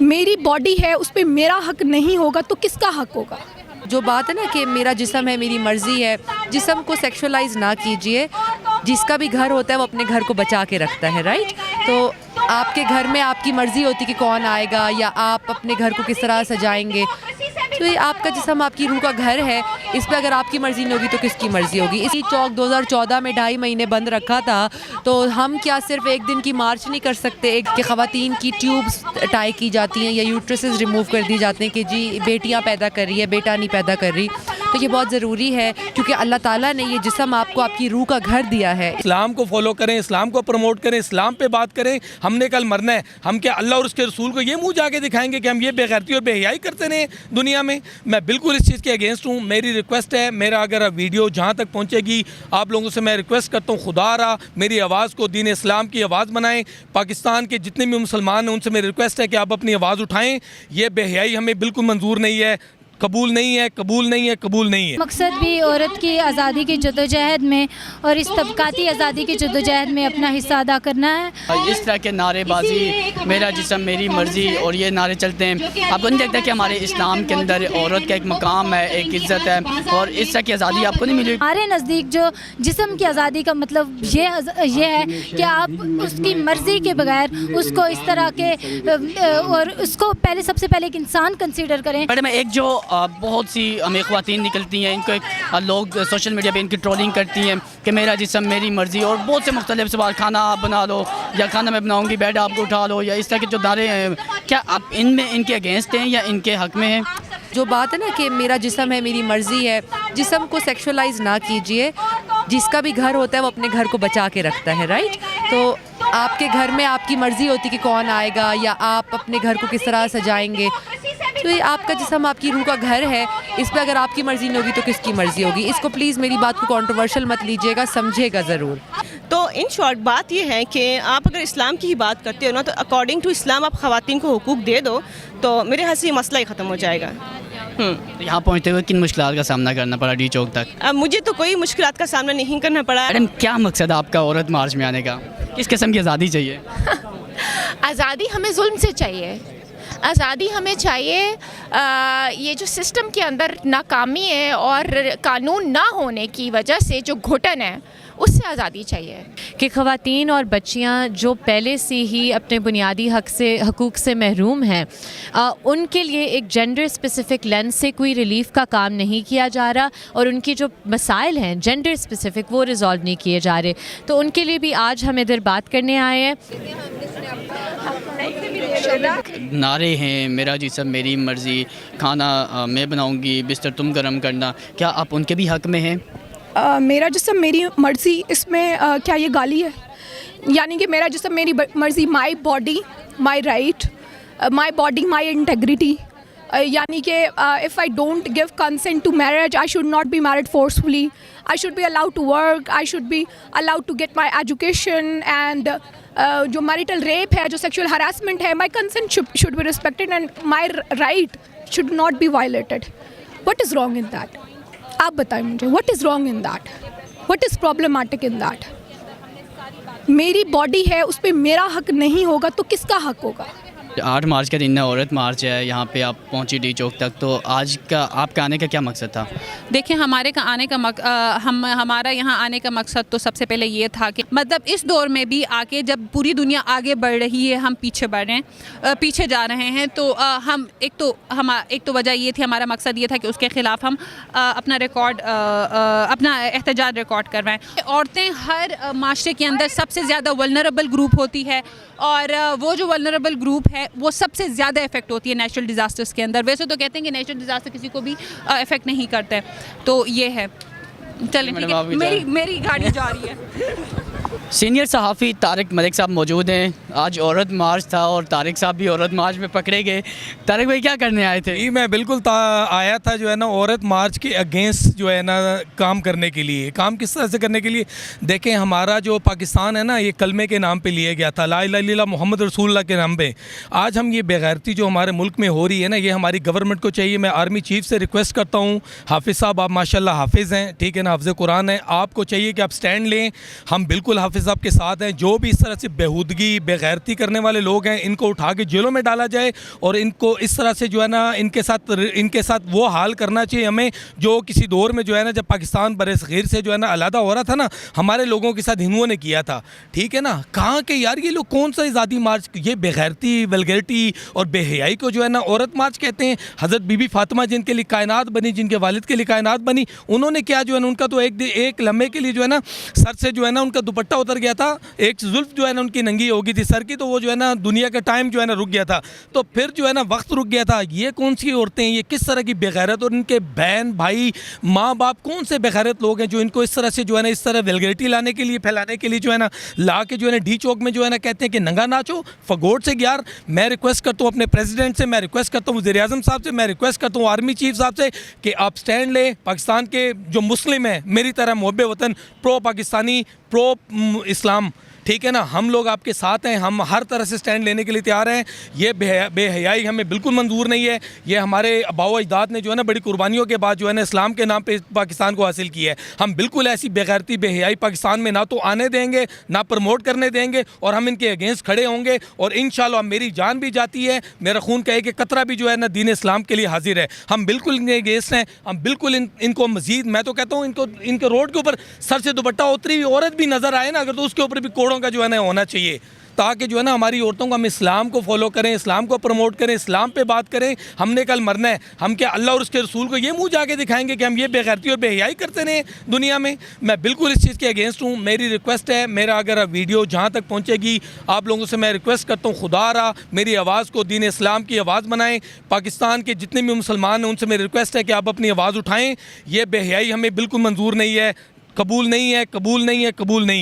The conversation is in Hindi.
मेरी बॉडी है, उस पर मेरा हक नहीं होगा तो किसका हक होगा? जो बात है ना कि मेरा जिस्म है मेरी मर्ज़ी है, जिस्म को सेक्सुअलाइज ना कीजिए। जिसका भी घर होता है वो अपने घर को बचा के रखता है, राइट? तो आपके घर में आपकी मर्ज़ी होती कि कौन आएगा या आप अपने घर को किस तरह सजाएंगे। तो ये आपका जिस्म आपकी रूह का घर है, इस पर अगर आपकी मर्ज़ी नहीं होगी तो किसकी मर्ज़ी होगी? इसी चौक 2014 में 2.5 महीने बंद रखा था, तो हम क्या सिर्फ एक दिन की मार्च नहीं कर सकते? एक कि ख़वातीन की ट्यूब्स टाई की जाती हैं या यूट्रसेस रिमूव कर दी जाते हैं कि जी बेटियाँ पैदा कर रही है, बेटा नहीं पैदा कर रही। तो ये बहुत ज़रूरी है क्योंकि अल्लाह ताला ने ये जिस्म आपको आपकी रूह का घर दिया है। इस्लाम को फॉलो करें, इस्लाम को प्रमोट करें, इस्लाम पे बात करें। हमने कल मरना है, हम क्या अल्लाह और उसके रसूल को ये मुंह जाके दिखाएंगे कि हम ये बेगैरती और बेहयाई करते रहें दुनिया में? मैं बिल्कुल इस चीज़ के अगेंस्ट हूँ। मेरी रिक्वेस्ट है, मेरा अगर वीडियो जहाँ तक पहुँचेगी आप लोगों से मैं रिक्वेस्ट करता हूँ, खुदा रहा मेरी आवाज़ को दीन इस्लाम की आवाज़ बनाएं। पाकिस्तान के जितने भी मुसलमान हैं उनसे मेरी रिक्वेस्ट है कि आप अपनी आवाज़ उठाएँ। ये बेहयाई हमें बिल्कुल मंजूर नहीं है, कबूल नहीं है, कबूल नहीं है, कबूल नहीं है। मकसद भी औरत की आज़ादी की जदोजहद में और इस तबकाती आज़ादी की जदोजहद में अपना हिस्सा अदा करना है। इस तरह के नारेबाजी, मेरा जिस्म मेरी मर्ज़ी और ये नारे चलते हैं, आपको नहीं लगता कि हमारे इस्लाम के अंदर औरत का एक मकाम है, एक इज़्ज़त है और इस तरह की आज़ादी आपको नहीं मिली? हमारे नज़दीक जो जिस्म की आज़ादी का मतलब ये है कि आप उसकी मर्ज़ी के बगैर उसको इस तरह के और उसको पहले सबसे पहले एक इंसान कंसीडर करें। मैडम एक जो बहुत सी हमें ख़वातीन निकलती हैं, इनको लोग सोशल मीडिया पे इनकी ट्रोलिंग करती हैं कि मेरा जिस्म मेरी मर्ज़ी और बहुत से मुख्तलिफ सवाल, खाना आप बना लो या खाना मैं बनाऊँगी, बेड आपको उठा लो या इस तरह के जो नारे हैं, क्या आप इनमें इनके अगेंस्ट हैं या इनके हक़ में हैं? जो बात है ना कि मेरा जिस्म है मेरी मर्ज़ी है, जिस्म को सेक्सुअलाइज ना कीजिए। जिसका भी घर होता है वो अपने घर को बचा के रखता है, राइट? तो आपके घर में आपकी मर्ज़ी होती कि कौन आएगा या आप अपने घर को किस तरह सजाएंगे। तो ये आपका जिस्म आपकी रूह का घर है, इस पर अगर आपकी मर्ज़ी नहीं होगी तो किसकी मर्ज़ी होगी? इसको प्लीज़ मेरी बात को कंट्रोवर्शियल मत लीजिएगा, समझिएगा ज़रूर। तो इन शॉर्ट बात ये है कि आप अगर इस्लाम की ही बात करते हो ना, तो अकॉर्डिंग टू इस्लाम आप ख़वातीन को हुकूक दे दो तो मेरे ख्याल से ये मसला ही ख़त्म हो जाएगा। तो यहाँ पहुँचते हुए किन मुश्किलात का सामना करना पड़ा डी चौक तक? अब मुझे तो कोई मुश्किलात का सामना नहीं करना पड़ा। मैडम क्या मकसद है आपका औरत मार्च में आने का? किस किस्म की आज़ादी चाहिए? आज़ादी हमें जुल्म से चाहिए, आज़ादी हमें चाहिए। ये जो सिस्टम के अंदर नाकामी है और कानून ना होने की वजह से जो घुटन है उससे आज़ादी चाहिए कि ख़वातीन और बच्चियां जो पहले से ही अपने बुनियादी हकूक़ से महरूम हैं, उनके लिए एक जेंडर स्पेसिफ़िक लेंस से कोई रिलीफ़ का काम नहीं किया जा रहा और उनके जो मसाइल हैं जेंडर स्पेसिफ़िक वो रिज़ॉल्व नहीं किए जा रहे। तो उनके लिए भी आज हम इधर बात करने आए हैं। नारे हैं मेरा जिस्म मेरी मर्ज़ी, खाना मैं बनाऊंगी, बिस्तर तुम गर्म करना, क्या आप उनके भी हक़ में हैं? मेरा जिस्म मेरी मर्ज़ी, इसमें क्या ये गाली है? यानी कि मेरा जिस्म मेरी मर्ज़ी, my body my right, my body my integrity. यानी कि if I don't give consent to marriage I should not be married forcefully, I should be allowed to work, I should be allowed to get my education and जो मैरिटल रेप है, जो सेक्सुअल हरासमेंट है, my consent should be respected and my right should not be violated. What is wrong in that? आप बताएं मुझे, what is wrong in that? What is problematic in that? मेरी बॉडी है, उस पर मेरा हक नहीं होगा तो किसका हक होगा? 8 मार्च का दिन है, औरत मार्च है, यहाँ पे आप पहुँची डी चौक तक, तो आज का आपके आने का क्या मकसद था? देखिए हमारा यहाँ आने का मकसद तो सबसे पहले ये था कि मतलब इस दौर में भी आके जब पूरी दुनिया आगे बढ़ रही है हम पीछे बढ़ रहे हैं, पीछे जा रहे हैं, तो हम एक तो वजह ये थी, हमारा मकसद ये था कि उसके ख़िलाफ़ हम अपना एहतजाज रिकॉर्ड करवाएं। औरतें हर माशरे के अंदर सबसे ज़्यादा वल्नरेबल ग्रुप होती है और वो जो वल्नरेबल ग्रुप है वो सबसे ज़्यादा इफेक्ट होती है नेचुरल डिज़ास्टर्स के अंदर। वैसे तो कहते हैं कि नेचुरल डिज़ास्टर किसी को भी इफेक्ट नहीं करता है, तो ये है। चलें ठीक है, मेरी गाड़ी जा रही है। सीनियर सहाफ़ी तारिक मलिक साहब मौजूद हैं। आज औरत मार्च था और तारिक साहब भी औरत मार्च में पकड़े गए। तारिक भाई क्या करने आए थे? मैं बिल्कुल आया था जो है ना औरत मार्च के अगेंस्ट जो है ना काम करने के लिए। काम किस तरह से करने के लिए? देखें, हमारा जो पाकिस्तान है ना ये कलमे के नाम पे लिया गया था, ला इलाहा इल्लल्लाह मोहम्मद रसूलुल्लाह के नाम पे। आज हम ये बेगैरती जो हमारे मुल्क में हो रही है ना, ये हमारी गवर्नमेंट को चाहिए। मैं आर्मी चीफ से रिक्वेस्ट करता हूँ, हाफिज़ साहब आप माशाल्लाह हाफिज़ हैं, ठीक है ना, हाफिज़ कुरान है, आपको चाहिए कि आप स्टैंड लें। हम बिल्कुल हाफिज़ साहब के साथ हैं। जो भी इस तरह से बेहूदगी बेगैरती करने वाले लोग हैं इनको उठा के जेलों में डाला जाए और इनको इस तरह से जो है ना इनके साथ वो हाल करना चाहिए हमें जो किसी दौर में जो है ना जब पाकिस्तान बरसग़ीर से जो है ना अलहदा हो रहा था ना हमारे लोगों के साथ हिंदुओं ने किया था। ठीक है ना, कहाँ के यार ये लोग कौन सा आज़ादी मार्च, ये बेगैरती वल्गैरिटी और बेहयाई को जो है ना औरत मार्च कहते हैं। हज़रत बीबी फातिमा जिनके लिए कायनात बनी, जिनके वालिद के लिए कायनात बनी, उन्होंने क्या जो है ना उनका तो एक लम्हे के लिए जो है ना सर से जो है ना उनका दुपट्टा उतर गया था, एक जुल्फ जो है ना उनकी नंगी हो गई थी सर की, तो वो जो है ना दुनिया का टाइम जो है ना रुक गया था, तो फिर जो है ना वक्त रुक गया था। ये कौन सी औरतें हैं, ये किस तरह की बेगैरत, और इनके बहन भाई माँ बाप कौन से बेगैरत लोग हैं जो इनको इस तरह से जो है ना इस तरह वल्गैरिटी लाने के लिए फैलाने के लिए जो है ना ला के जो है ना डी चौक में जो है ना कहते हैं कि नंगा नाचो फगोट से। यार मैं रिक्वेस्ट करता हूँ अपने प्रेसिडेंट से, मैं रिक्वेस्ट करता हूँ वज़ीर-ए-आज़म साहब से, मैं रिक्वेस्ट करता हूँ आर्मी चीफ साहब से कि आप स्टैंड लें। पाकिस्तान के जो मुस्लिम हैं मेरी तरह मुहब्बे वतन, प्रो पाकिस्तानी, प्रो इस्लाम, ठीक है ना, हम लोग आपके साथ हैं, हम हर तरह से स्टैंड लेने के लिए तैयार हैं। ये बेहयाई हमें बिल्कुल मंजूर नहीं है। ये हमारे आबाओ अजदाद ने जो है ना बड़ी कुर्बानियों के बाद जो है ना इस्लाम के नाम पे पाकिस्तान को हासिल किया है। हम बिल्कुल ऐसी बेगैरती बेहयाई पाकिस्तान में ना तो आने देंगे ना प्रमोट करने देंगे और हम इनके अगेंस्ट खड़े होंगे। और इंशाल्लाह मेरी जान भी जाती है, मेरा खून का एक कतरा भी जो है ना दीन इस्लाम के लिए हाजिर है। हम बिल्कुल इनके अगेंस्ट हैं, हम बिल्कुल इनको मजीद, मैं तो कहता हूँ इनके रोड के ऊपर सर से दुपट्टा उतरी हुई औरत भी नज़र आए ना अगर, तो उसके ऊपर भी कोड़ों का जो है ना होना चाहिए, ताकि जो है ना हमारी औरतों को हम इस्लाम को फॉलो करें, इस्लाम को प्रमोट करें, इस्लाम पे बात करें। हमने कल मरना है, हम क्या अल्लाह और उसके रसूल को ये मुंह जाके दिखाएंगे कि हम ये बेगैरती और बेहयाई करते रहे दुनिया में? मैं बिल्कुल इस चीज़ के अगेंस्ट हूँ। मेरी रिक्वेस्ट है, मेरा अगर वीडियो जहाँ तक पहुँचेगी आप लोगों से मैं रिक्वेस्ट करता हूँ, खुदा रहा मेरी आवाज़ को दीन इस्लाम की आवाज़ बनाएं। पाकिस्तान के जितने भी मुसलमान हैं उनसे मेरी रिक्वेस्ट है कि आप अपनी आवाज़ उठाएँ। ये बेहयाई हमें बिल्कुल मंजूर नहीं है, कबूल नहीं है, कबूल नहीं है, कबूल नहीं है।